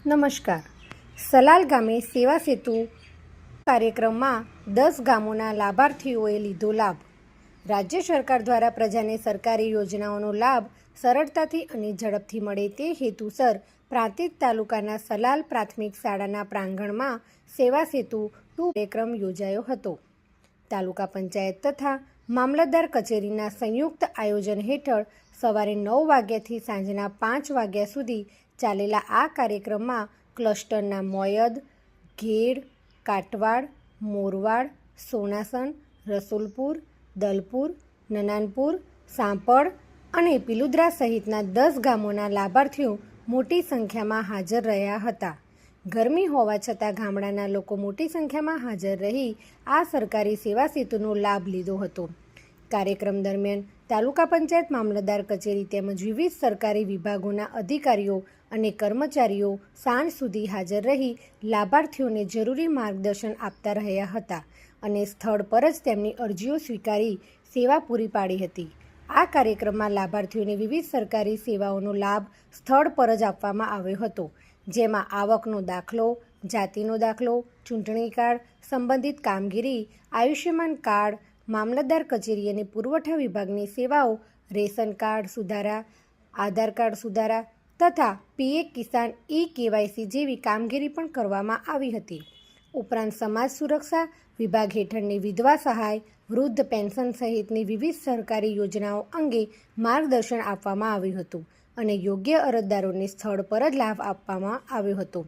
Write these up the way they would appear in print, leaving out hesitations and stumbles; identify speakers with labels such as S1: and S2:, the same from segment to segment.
S1: નમસ્કાર. સલાલ ગામે સેવા સેતુ કાર્યક્રમમાં 10 ગામોના લાભાર્થીઓએ લીધો લાભ. રાજ્ય સરકાર દ્વારા પ્રજાને સરકારી યોજનાઓનો લાભ સરળતાથી અને ઝડપથી મળે તે હેતુસર પ્રાંતિજ તાલુકાના સલાલ પ્રાથમિક શાળાના પ્રાંગણમાં સેવા સેતુ 2 કાર્યક્રમ યોજાયો હતો. તાલુકા પંચાયત તથા મામલતદાર કચેરીના સંયુક્ત આયોજન હેઠળ સવારે 9 વાગ્યાથી સાંજના 5 વાગ્યા સુધી ચાલેલા આ કાર્યક્રમમાં ક્લસ્ટરના મોયદ, ઘેડ, કાટવાડ, મોરવાડ, સોનાસણ, રસુલપુર, દલપુર, નનાનપુર, સાંપડ અને પિલુદ્રા સહિતના 10 ગામોના લાભાર્થીઓ મોટી સંખ્યામાં હાજર રહ્યા હતા. ગરમી હોવા છતાં ગામડાના લોકો મોટી સંખ્યામાં હાજર રહી આ સરકારી સેવા સેતુનો લાભ લીધો હતો. કાર્યક્રમ દરમિયાન તાલુકા પંચાયત મામલતદાર કચેરી તેમજ વિવિધ સરકારી વિભાગોના અધિકારીઓ અને કર્મચારીઓ સાંજ સુધી હાજર રહી લાભાર્થીઓને જરૂરી માર્ગદર્શન આપતા રહ્યા હતા અને સ્થળ પર જ તેમની અરજીઓ સ્વીકારી સેવા પૂરી પાડી હતી. આ કાર્યક્રમમાં લાભાર્થીઓને વિવિધ સરકારી સેવાઓનો લાભ સ્થળ પર જ આપવામાં આવ્યો હતો, જેમાં આવકનો દાખલો, જાતિનો દાખલો, ચૂંટણી કાર્ડ, સંબંધિત કામગીરી, આયુષ્યમાન કાર્ડ, મામલતદાર કચેરી અને પુરવઠા વિભાગની સેવાઓ, રેશન કાર્ડ સુધારા, આધાર કાર્ડ સુધારા તથા પીએમ કિસાન KYC જેવી કામગીરી પણ કરવામાં આવી હતી. ઉપરાંત સમાજ સુરક્ષા વિભાગ હેઠળની વિધવા સહાય, વૃદ્ધ પેન્શન સહિતની વિવિધ સરકારી યોજનાઓ અંગે માર્ગદર્શન આપવામાં આવ્યું હતું અને યોગ્ય અરજદારોને સ્થળ પર જ લાભ આપવામાં આવ્યો હતો.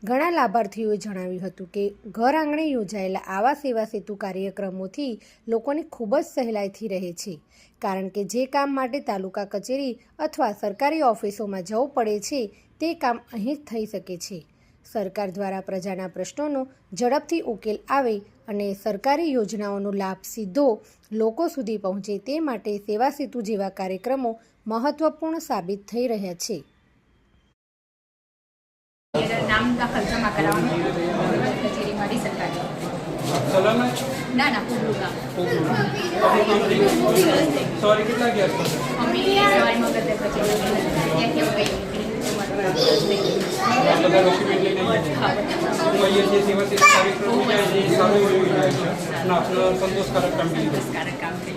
S1: ઘણા લાભાર્થીઓએ જણાવ્યું હતું કે ઘર આંગણે યોજાયેલા આવા સેવા સેતુ કાર્યક્રમોથી લોકોને ખૂબ જ સહેલાઈથી રહે છે, કારણ કે જે કામ માટે તાલુકા કચેરી અથવા સરકારી ઓફિસોમાં જવું પડે છે તે કામ અહીં જ થઈ શકે છે. સરકાર દ્વારા પ્રજાના પ્રશ્નોનો ઝડપથી ઉકેલ આવે અને સરકારી યોજનાઓનો લાભ સીધો લોકો સુધી પહોંચે તે માટે સેવા સેતુ જેવા કાર્યક્રમો મહત્વપૂર્ણ સાબિત થઈ રહ્યા છે.
S2: નામ દાખલ જમા કરાવવાનું કચેરી મારી સરકારી ના પૂરું
S3: સોરી કેટલા ગયા
S2: અમે સવારે મગજ કચેરી
S3: સંતોષકારક કામ
S2: કામ થઈ